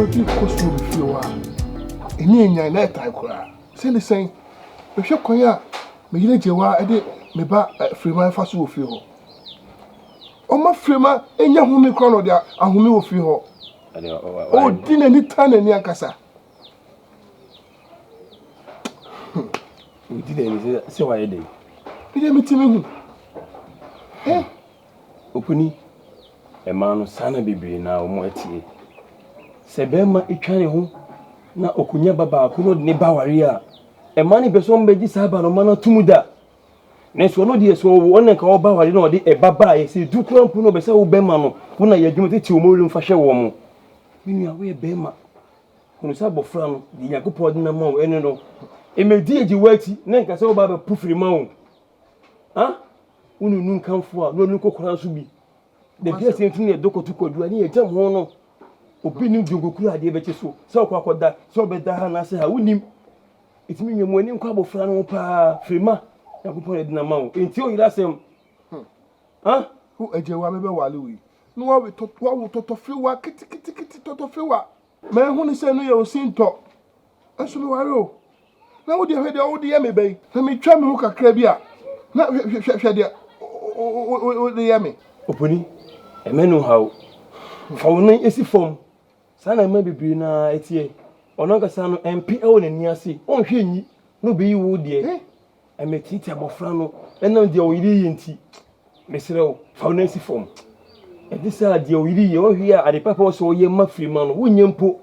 be cost you if you are. In your net, I cry. Say the same. If you call me, Yeboah, I did me back free my first wolf. Oh, my frima, and your woman crown there, and whom you will feel. Oh, dinner any time in Yakasa. We didn't say why I did. We didn't meet him. Eh? Opuni, a man of Sana Bibi now, Moiti. Sebema, a China home, now Okunya Baba, could not nebawaria. A money besom beji saba no mana tumuda. Next one of the so one and call Bawa, you know, a baba, I say, do come puno besa ubemano, when I admitted to more for show woman. When you are away, Bema. When you sabo from the Yakupo Dinamo, and no. E me die ji wati na nka se o ba be pufiri ma o ha unu nu kanfo a no nu kokora so bi de bia se ntun e dokotu kodu ani e jam ho no obi ni djogokuru ade be che so se okwakoda se obeda ha na se ha unim itimi nwemu ani nkwa abofra no pa firima Yakupo e dina ma o enti o yira sem ha Who Yeboah me be wale wi no wa we toto fiwa kiti toto fiwa me hu ni se no ye o sinto aso me ware o na wo de me bay na me twa me ho kakra bi a na hwe de o de me Opuni Emmanuel how for no esi form sana ma bibiri na etie ono kasa no MP e won ani ase on hwe nyi no be yi wo de e me titi abofra no enam de o yiri yenti mesere o for no esi form e disa de o yiri ye o hwe a ade papa so ye ma free man no wo nyempo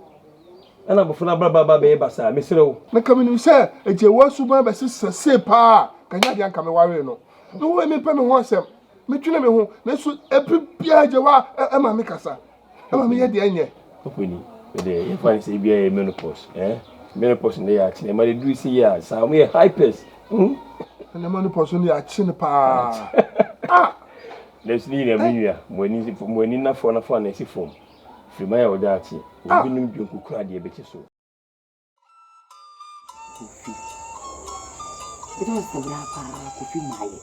ana bofuna baba be basa mesrewo na kamini se Yeboah Suban be se pa kanya de anka me ware no no we me pe me ho asem me twene me ho na so ebibia Yeboah e ma me kasa e ma me ye de anye opuni de ye find say bia menopause menopause ne ya chi e ma de do see ya sa me hypers na menopause ne ya chi ne pa let's need a minua mo ni na fo na esi form frima ya oda ati obi nim bi okukura de be che so it was the brapa kofi maye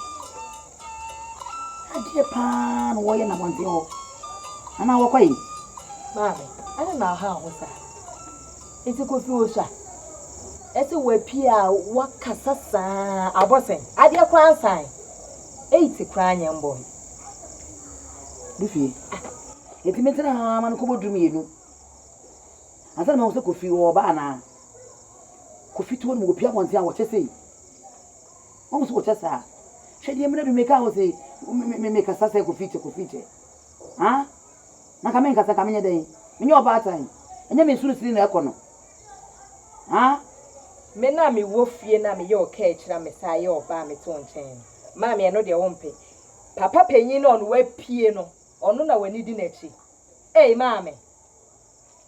ade pa no wo ye na bonte ho ana wo kwai mame ana na ha ho sa eti kofi o sha eti we pia wakasa sa abosen ade kwan san 8 kwan nyambo Dufie eti metra ha man ko bodum yenu asa na wo se kofi wo ba na kofi to mo pia bonte a wo chese o so wo chesa hwede me na bi meka wo se me kasa se kofi ha na ka men kasa ka menye den menye oba atan enye me suru siri na ekono ha me na me wo fie na me ye o ka ekira me sa ye oba me to nchen ma me no de wo mpe papa panyin no no wa pie no ono na wani di na chi ma me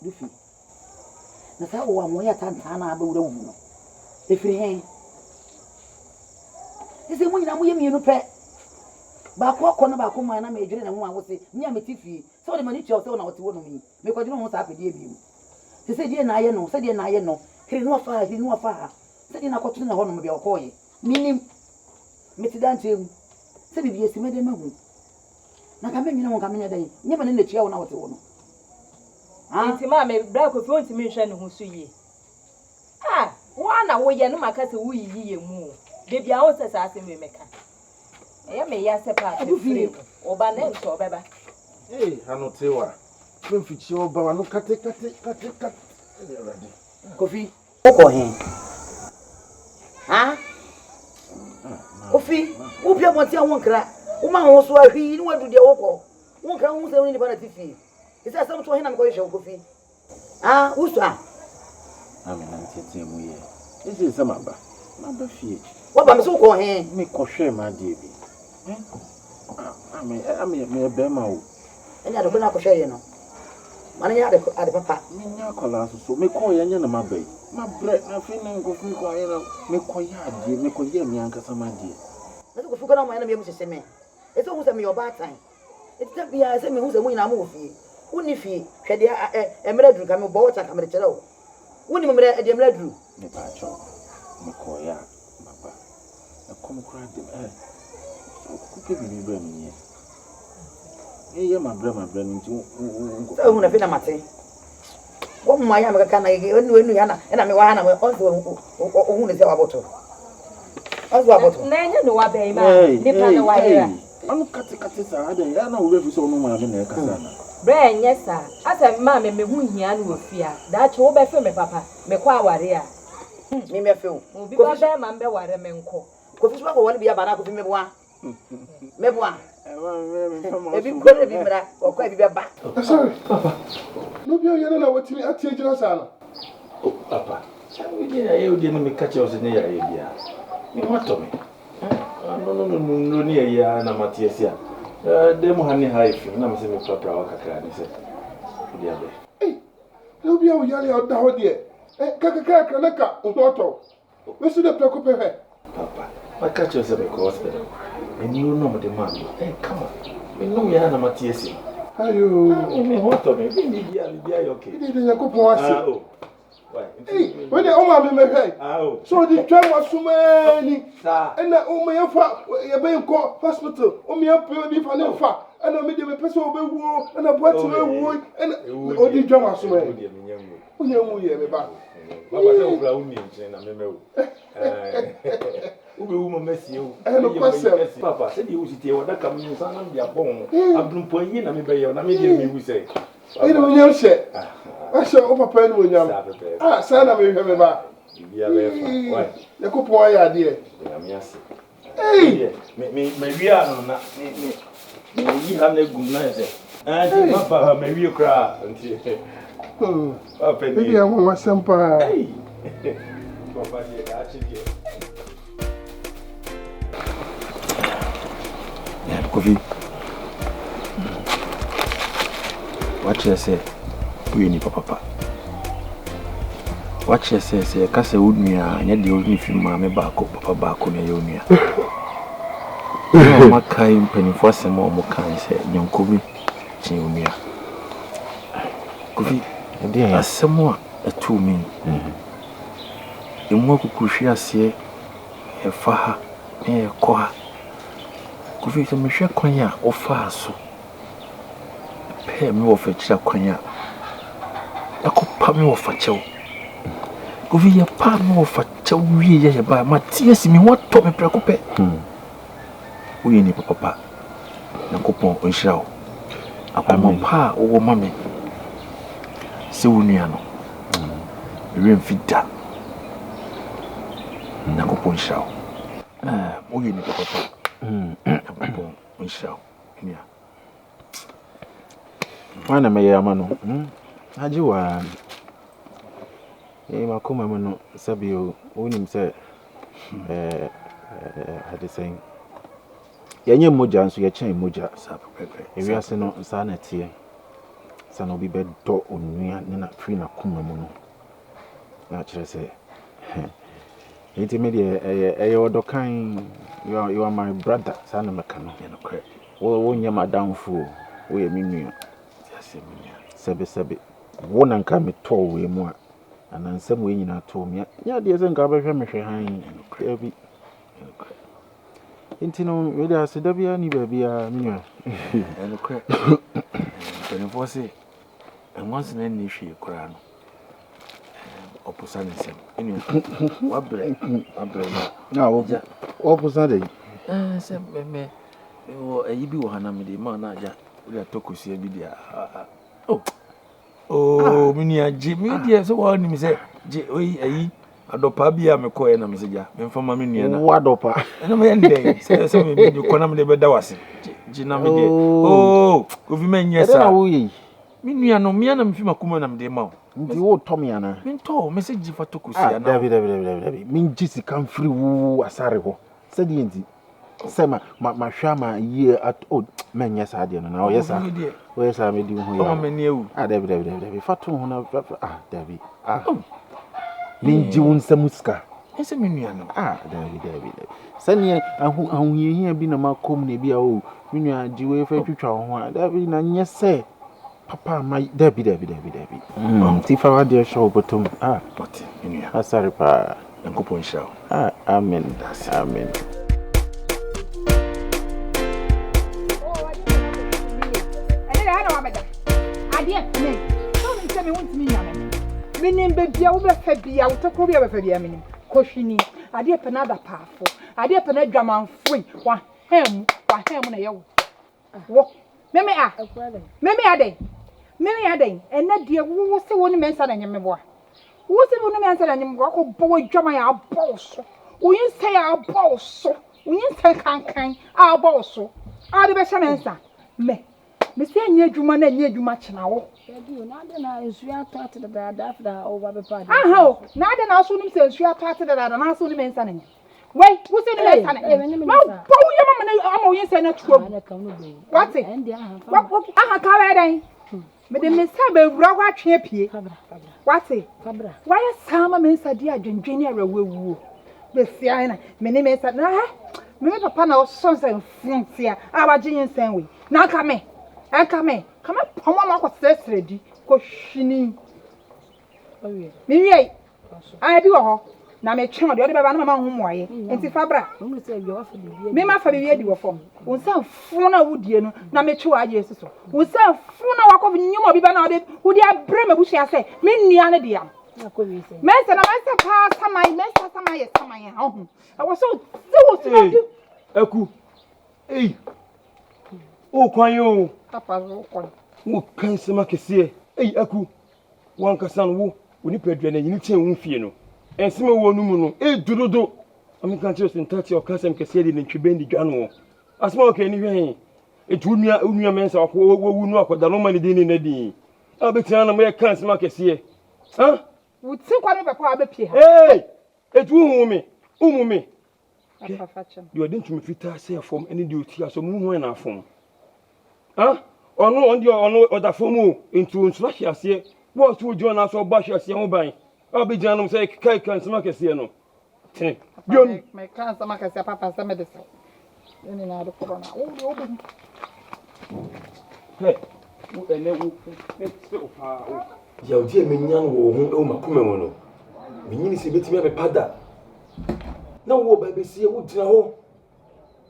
Dufie na sa wo amoya tanta na abawura wu no efiri hen ese mo nyina mo ye mienu pe ba ko akọ ba ko man na me edwere na ho a wo se nya me tifie se wo de mani tio se wo na wo te wo no mi me ko dwene ho sa apedie bi mu se die na aye no se die na aye no kiri no afa se die na ko tuna ho no me bi okoye minim metidantem se bibi esi me de mahu na ka me nyina ho ka me nya dai nya me na tia wo na wo te wo no enti ma me bra ko fi onti me hwe ne ho so yi wa na wo ye no maka se wo yi ye mu de bia wo se sa ase me meka me ya se pa free oba na nto obeba hanu tewa me fichi oba wa no kate Kofi oko hen Kofi wo bia monti an wonkra wo ma ho so ahwi ni wadu de woko wonkra wo se ni ba na tifi isa asam to hen na me ko hwe Kofi usu amena tete mu ye ese sama ba fie wa ba me so ko hen me ko hwe ma de bi me be ma o enya de ko na ko hwe ye no mana nya de papa nya kola so me ko ye nya na mabai mabre na fi na ko fi ko ye na me ko ya de me ko ye mi anka sama de na ko fu ko na mo na me se me ese hu se me oba tan ete bia se me hu se mo nyina mo fie woni fie hwede emre duru ka me bo wacha ka me kire wo woni memre de emre duru me pa cho me ko ya baba e kom kura de ku ke bi bra mi ye mabre nti hu na fi na mate What my young can I get when you are and I'm also who is our bottle. Nanya no wa be ma ni pa na wa ira. Anu kati sa Aden ya na wo so no ma be na kasa na. Bre nyesa, asa ma me hu hia no ofia. Da che wo be fe me papa, me kwa aware a. Me me fe o. Obi ba be ma be ware me nko. Ko fi so ko woni bia bana ko fi meboa. Meboa. Ebi ko na bi mra, ko ko bi be ba. Sorry, Papa. No be you na what me atie jira sana. Oh, Papa. We dey here we dey me catch us na ya bia. Me what to me? No ni ya na Matiesia. Dem hani haifi na me se me papa wa kakra ni se. Dia be. Eh. No be you yale o da ho de. Kaka na ka ototo. We su de preko pepe. Papa, I catch us at the hospital. And you know the man. Hey, come on. We know you are na Matiesia. Ayo. Me what to me? Be dia okay. Ni de yakopon ase. Oh. Why? When the Oma me hey. Oh. So the tram was so many. Sir. And na o me fa ye be nko hospital. O me pe bi fa ne fa. And na me de me pese obe wo. And na boat we wo. And o di tram was so many. Onya mu ye me ba. Papa say o fla uni nche na me mewo. Ube wo mesi o. No question. Papa say the usiti e wada kam ni nsa na me abon. Abdumpo yi na me be ye na me de me wu say. E no nya hye. Asha o papa no nya. Ah, sa na me hwe me ba. Bia be fa. Why? Yakopon ya de. Na me ase. Hey, me wia no na me yi ha na gum na say. Ti papa me wi kra nti. Papa ni. Baby, I want some pa. Hey. Papa ni actually. Kofi. What you say? We ni papa. What you say kase udnua nya de odni fi maame baako papa baako na ye onua. No makai mpanifo asem o mo kan se nyonko bi chi onua. Kofi, ndi asem a etu mi. Emu akukuhwe ase e fa ha e ko ha. Kofi se me hwe kwan a ofa so. Pe me wo fa kira kwan a. Akopa me wo fa chew. Kofi ya pa me wo fa chew wie ye ba Matias mi wo to me preko pe. Uye ni papa. Na kopon onhira wo. Akoma pa wo mame. Se wonua no. Rem fida. Na kopon onhira wo. Uye ni papa. Kopon onhira wo. Nia. Wana me ya mano. Ajiwa. Makoma mano sabio unim se hade saying. Yenye moja nso ye chen moja sapepepe. Ewi ase no nsa na tie. Sa no bi be do onua ne na free na kuma mu no. Na kire se. Enti me de odokan you are my brother sa na meka no. Ye no kre. Wo nya Madamfo wo ye minua. Yase minua. Sebe. Wo na nka me to we mu a. Anansem we nyina to me. Nya de ze nka be hwe me hwe han kre bi. Intino we da se da bia ni ba bia minua. No kre. Mpanifo se enwanse na ni hwe kura no. Oposa nsem. Enu wabre Na wo oposa de. Se me wo ayi bi wo hana me de ma na aja we atokosia bi dia. Oh, minia je mi dia so wa ni mi se je oyi ayi adopa bia me ko e na me se ja me fama me nua na Wa dopa. na me ndey se me bi ko na me de be da wase je na me de Kofi me nyesa na wo yi mi nua no me na me fi makuma na me de ma o ndi wo to me ana me to me se ji fatokosia na David min jisi kan free wu Asare ho se di enti se ma hwa ma ye at men nyesa ade no na o yesa o yesa me di hu ya o me ne ewu David fatu hu na David min ji won samuska ese mi nua no David sani ahu ye bi na makom na bi a o mi nua ji we fa twitwa ho a David na nyese papa ma David tifa wa de show bottom but mi nua Asare pa nkopon shao amen Adie, me. So me say me want me nyame. Minim baby, I will be out of Korea for the minim. Koshini, I dear Penada powerful. I dear Penadram free. One hem, and yo. Walk. Meme Aden. And that dear, who was the one man said in your boy? Who was the one man said in your boy, drama our boss? We say our boss, we say can't our boss. Are the best answer. Me. Monsieur Nedruman and Nedrumatch now. You not deny is we are taught to the bad after over the party. Ah, not an assume says you are taught to that and also the man's son. Wait, who's in the son? I'm always saying that trouble. What's it? What I have Madame Miss Saber, Rawa Champion. What's it? Why is Sama Mensa dear General will the Siena? Many men said, no, maybe Papa knows something from here. Our genius sandwich. Now come. Come up, Pama was ready. Koshini. Me, I do all. Now, make sure the other Mamma Humway, and see Fabra. Mima Fabia do a form. Who sell Funa would you know? Now, make sure I yes. Who sell Funa walk of New Mobile, who dear Bremer, which I say, Miniana dear. Master, I said, pass my master, my home. I was so Eku. Hey. Oh, Quayo. Who can some make say? Hey, Eku. One Cassan woo, when you pay and you chain Wunfiano. And some one woman, eh, do. I mean, can't just in touch your cousin Cassidy and Chibendi Janmo. A small can you it would be a man's of who would knock with the Roman in the day. I'll be telling them where can't make a see. Huh? Would think whatever power be. Hey, it won't me. You are didn't fit say from any duty as a moon when I form. Huh? Or no, on your other form into Russia, say, what would join us or bash us young by? I'll be Janum say, Kai smack a siano. You may can't smack a papa some medicine. Then in the corona. Hey, your dear Minian will my Kumemono. Mini see betting me a pada. No, baby, see a wood now.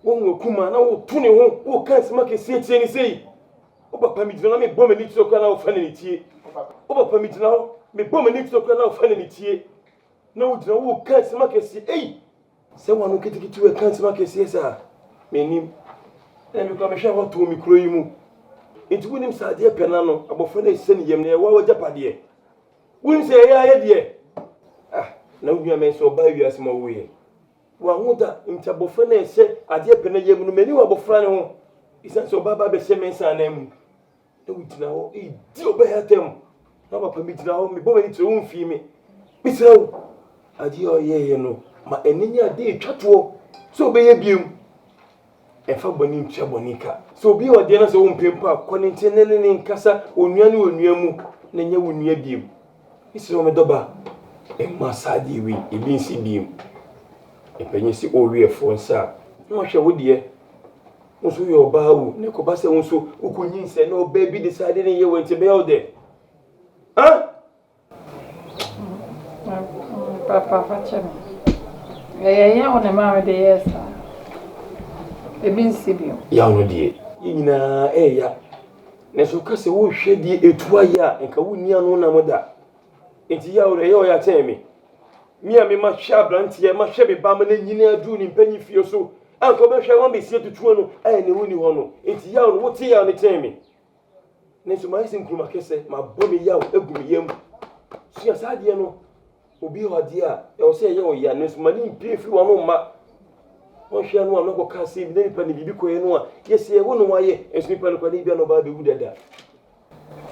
One will come and I will tune you who can't smack a seat and say, Oba permit now, me bomb and so can now find it. Oba permit now, me bomb and so can now find it. No, who can't smack a seat. Hey, someone who can take it to a can't smack a seat, sir. Me name. Then you come a shower to me, Croymu. It's William Sadia Penano, about Friday sending him near Wawa Japadi. William say, yeah, dear. Ah, no, you may so buy you as my way. Wamuda intabofene se ade pene yem no mani wabofra ne ho isan so baba be se mensa na mu e wutina ho e di obehatem na papa mi tina ho me bo mani tro mfi mi bisrawo ade oyeye no ma eninya ade twato so be ye biem e fa boni ntwa bonika so bi ode na so wompempa konente ne nkasa onua ne onua mu na nya wonua biem bisrawo me doba e masadi wi e bi nsi biem Penny see all real phone, sir. No, shall we, dear? Also, your bow, Nicobasa, also, who couldn't say no baby decided you went to be out there. Huh? Papa, Fatcham. Yeah, on a married day, sir. A bin Sibium. Young dear. Ina, ya. Nesuka se wo hwedi etua ya enka wo nia no na moda. Enti ya ore ya tell me. Me and me ma shabranti ya ma hwe be ba ma na nyina adu ni mpanyi fie so. Anko be hwe wan be sie tutuo no ai ne woni ho no. Enti ya no wo tie ya ne tell me. Nesu ma isi nkruma kese ma bomi ya egum yam. Sia saade no obi ho de a e wo se ye wo ya nesu ma ni mpie fi wano ma. Won hwe no no ko ka se bi ne pa ni bibi ko ye no a yesi e wo no waye esu ni pa no kwa ni bia no ba be wu dada.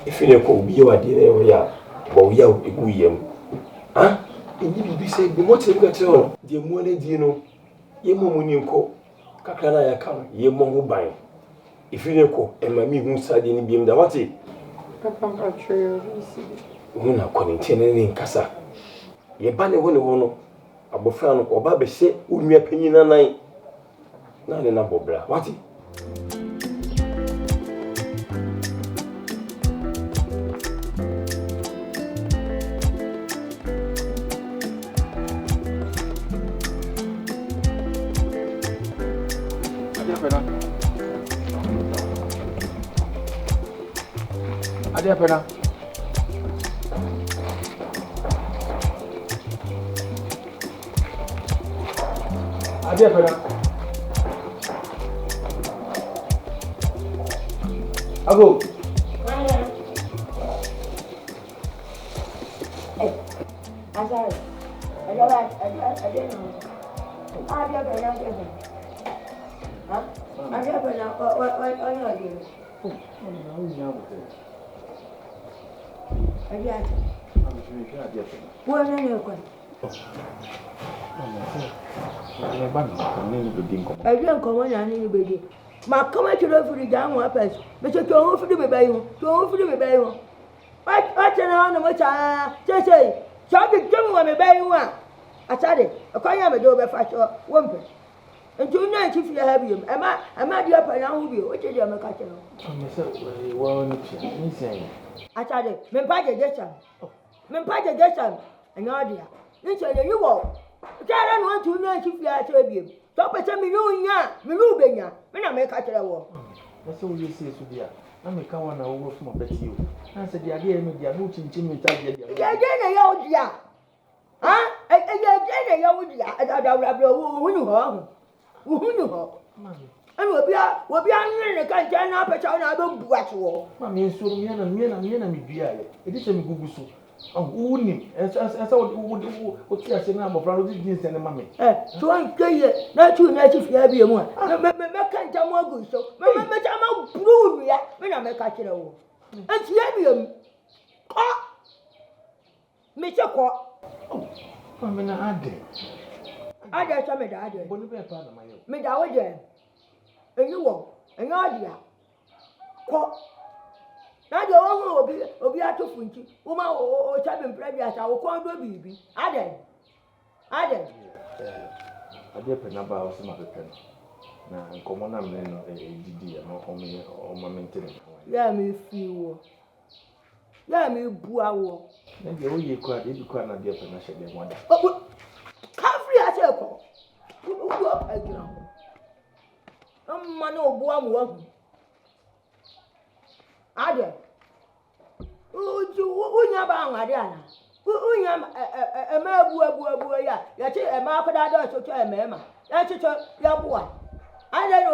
Ifine ko obi wa de re wo ya bo ya egu yam. Ah? Ini bibi say bi mo tem gatre on de mo na di no ye mo muni nko kakra na ya kan ye mo ho ban ifine ko e ma mi hu sade ni biem da wate papa patrol isi huna ko ni tene ni nkasa ye ba ne woni ho no abofra no oba be hye onua panyi nanan na ne na bobra wate Adia pena. Adia pena. Ago. Asare. Aden. Adia pena. Ha? Adia pena. Ma come tu lo furi da mo apes. Me che to ho furi be bayo. What na no mo cha. Che. Cha de gemu wa me bayo a. Asare. Akwanya me do be fa cho. Wo mpe. Ntu na chi fi ha bi. Ama dia pa na hu bi. O che dia me ka che no. Me se wo ni chi. Ni sen. Asare. Me pa je jesam. Anya dia. Ni che ye wo. Kara no ntu na chi fi ha che bi. So pese mi nu benya. Me na me ka che wo. Na so wo yesi su dia. Na me ka wana wo fu ma beti o. Na se dia dia me dia no chinchin me ta dia dia. Je na ya o dia. Ha? Je na ya o dia. Ada wo hu ho. Mami. Ani obi anne ka nche na apecha na be bu acho. Mami so mi na mi bia ye. Edi se mi gugu so. Uni. Esa o ti ase na mo fra lo di din se ne mami. So an keye na chu na chi fia bi mu a. Me ka ncha mo agu so. Me cha ma buru ya. Me na me ka kire wo. Anti ya bi mu. Ko. Me che ko. Mami na Aden. Aden cha me da Aden. Bonu be pa na mayo. Me da wo je. Enyo adia. Ko. Na de wo obi atofu nti. Wo ma o cha be mpra bi ata wo ko ndo bibi. Aden. Adia pe na ba o se ma pepe no. Na nkomo na me no didi no o ma maintain. Ya me fi wo. Ya me bu awo. Na de o ye kwa de bi kwa na dia pe na hye de wada. Ka free a che ko. Wo agira. Amma no bu amu wa. Aden. Unya ba anwade ana. Unya ema abu ya che ema akoda do chocho ema. Ya chocho ya buwa. Aden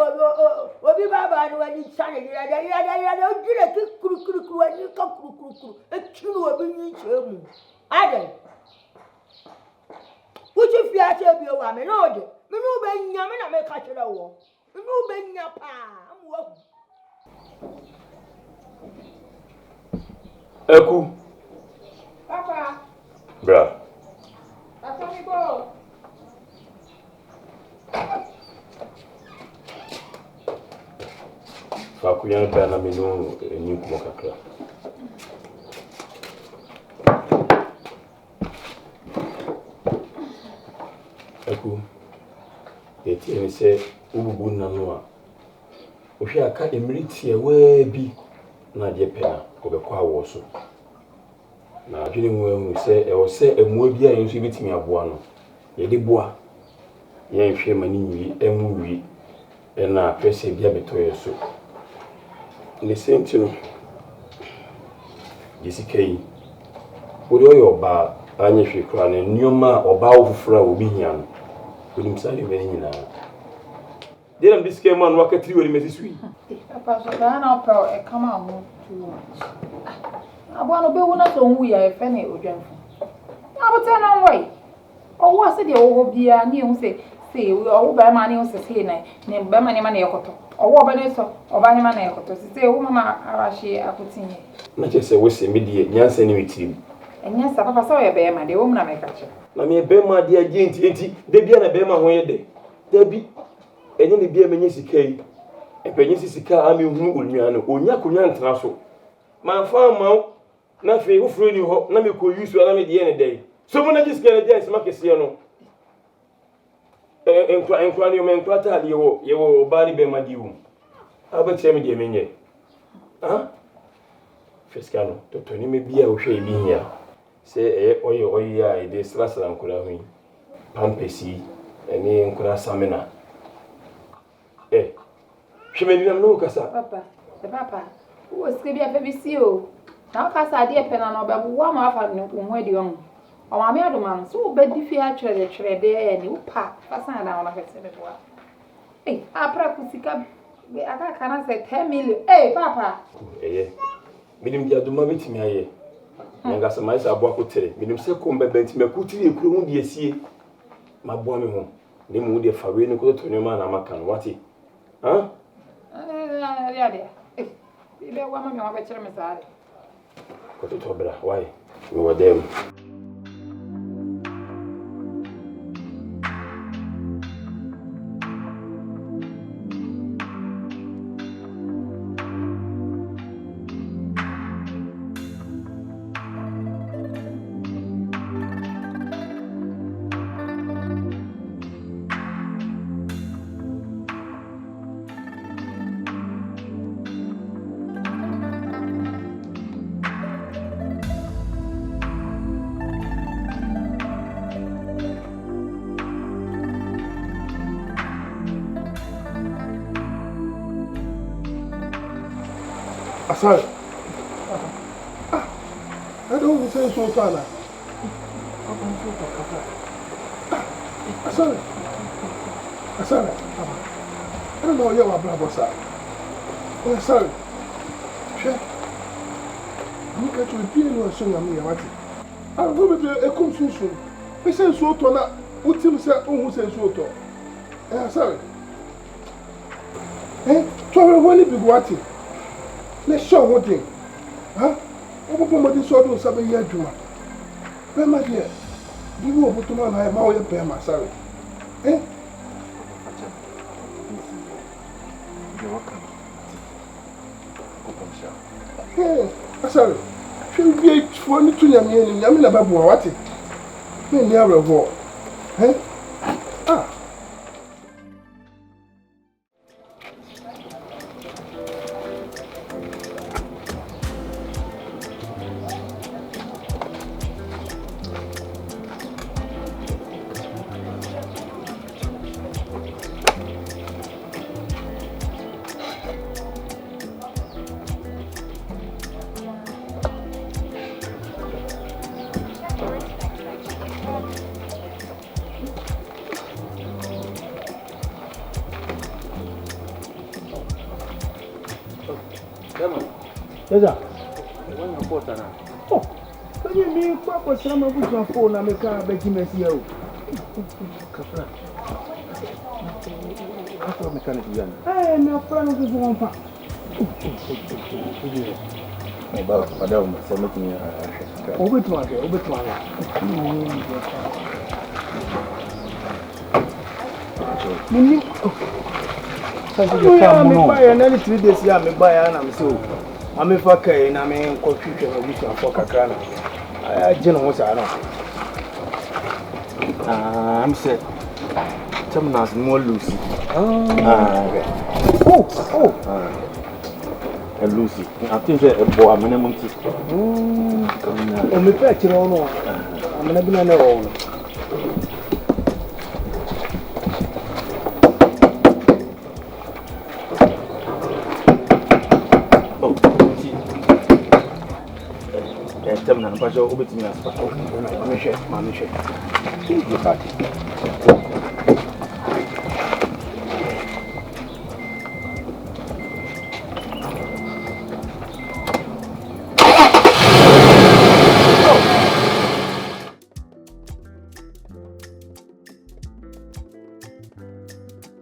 obi baba ni wani chane ya ojire ki kuru wani ka kuru. Ekinu obi ni chemu. Aden. Uchi fi a che bi o wa me no de. Me no be nya me na me ka kire wo. Me no be nya pa amu wa. Eku. Papa. Bra. Papa mi go. Fa ku yan ba na me no enyi ko kakra. Eku. Eti ni se ububu na no a. O hwe aka emiriti ewa bi na je pena obekwa awo so. Na adwene mu se e wo se emua bi a yenso betimi aboa no. Ye de boa. Ye hwe mani nwi emu wi. E na pese bia betoye so. Ni senti no. Jesikai. Wode oyo ba anye hwe kra na nioma oba ofufura obi hia no. Onim sale be nyina. Did am this man work at 3 when he sweet? Papa, so I now tell a come out too much. I want to be one of them. We are a penny or jump. I will turn on way. Oh, what's the old dear new say? We all buy money on the same name, buy money or what by so or buy money to say, oh, Mamma, Arashi, I put in. Not just a whistle, immediate, yes, any team. And yes, Papa saw a bear, my dear woman, I catch. Let me bear my dear Jane, they be a bear my way. There be any beer menisicay. A penisika, I mean, who will me and Onyakuyan Trasso. My farm, nothing who free you hope, Nami could use to allow the end day. So when I just get a dance, Marcasiano. Enquantum and Quata, your body be my due. How about tell me, dear Minier? Huh? Fiscano, to Tony may be a shade being here. Say, oh, yeah, this last time could have me. Pampesi, and me and Samina. Eh, she made them know, Cassa. Papa, the papa, who was going to be a baby seal. Now, Cassa, dear Penano, but one of our where the young. O ma me adoma so be Dufie a twere de ni upa pasan na ona pese be boa. Eh, apra kusika be aka kana say 10 million. Eh, papa. Minim dia Oduma betimi aye. Nyanga se mai sa aboa kotere. Minim se ko mbebe ntime kutiri ekuru hu de esie. Maboa me ho. Ne mu de fawe ni ko to nyoma na maka no wati. Ha? Ya. Eh, ile wa mama wa be kire me sare. Ko to bra, why? We were them. Asare. I don't say so, Tana. Asare. I don't know your brother, sir. Oh, sorry. Sure. Look at you, being no son of me, what? I'll go with a consumption. We say so, Tona. What him say, who says so, sorry. Eh? Trouble only be what? Let's show one thing. Huh? What this sort of 7 year Juma? Where my dear? You will put on my mouth, pay my sorry. Eh? You're welcome. Hey, sorry. She'll be for me to Yamin about what? Me never war. Eh? Ah. Yes, sir. When you put on. Oh, can you mean what some of your phone and make a Betty Messiah? Capra. That's what mechanic young. I am your friend of one part. About Madam, something over to I buy another 3 days. Yeah, me buy and I'm so. I'm a fucker and I'm in confusion of which one for Kakana. I don't know. I'm set. Someone's more Lucy. And Lucy. I think that a boy minimum. Oh, me fetch it on. I'm never going to. I'm going to go to the hospital. I'm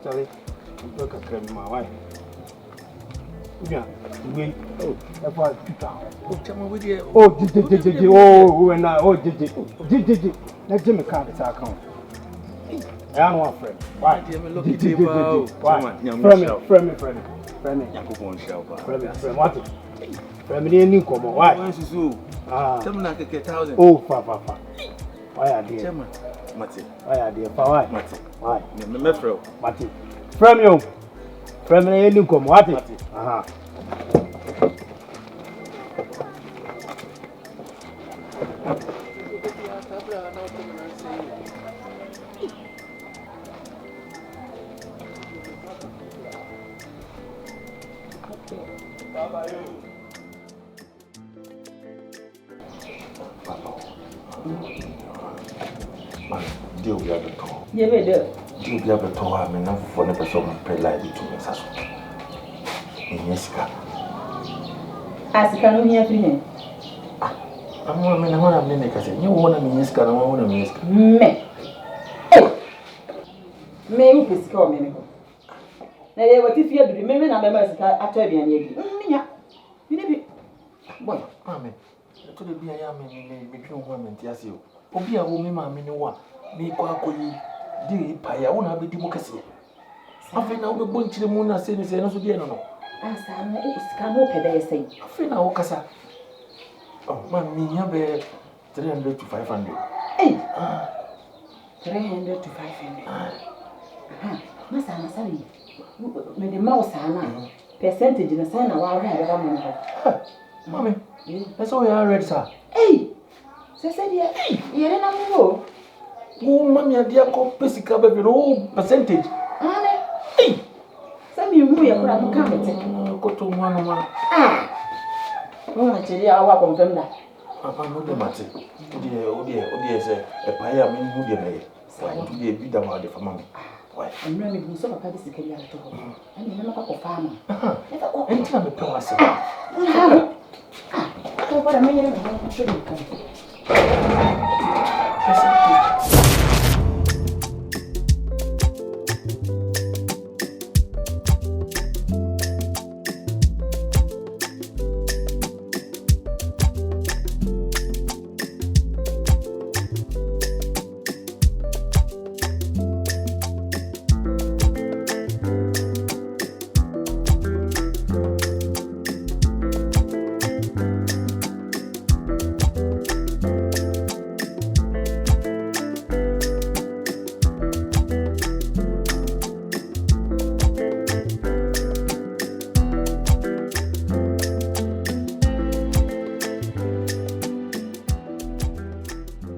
Charlie, look at my wife. Yeah, we about 2,000. Oh, tell me with you. Oh, when I let's Jimmy card this account. I am one friend. Why? Friend, what? Friend, new come on. Why? Tell me like 1,000. Oh, papa. Why are they? Mati. Why are they? Why? Mati. Why? Mati. From you. From the new come. What? Aha. Man, deal we have a talk. Yeah, we do. Deal we have a talk. I mean, I'm for the person who play like it to me. That's in Yeska. As you can hear me. I'm one man, I want to make a say. You want to mean Yeska, I want to mean Yeska. Me. Me, who is called me. Now, what if you remember, I'm a master at Aden. You boy, Mammy, to the be a young man, make you woman, yes, you. Obi a woman, mammy, no one. Me, Quacoy, dear Pie, I want to be democracy. I think now we're going to the moon and saying, no, so dear, no. As I know, it's come up a say. I think now, Cassa. Oh, mammy, you have 300 to 500. Hey, 300 to 500. Massa, Asare, with the mouse, percentage in a sign of our head. Mammy, that's all I read, sir. Hey, said, hey, you're in a row. Oh, mammy, a dear company cover with all percentage. Hey, some you know you're coming. Go to one. Ah, oh, actually, I will confirm that. Papa, no, the matter. Oh, dear, sir, a pie, I mean, who dear, so I want to be a bit about the family. Why? I'm really going to sort of have this again. I mean, I'm a farmer. And tell me, Thomas. What I mean, I shouldn't come.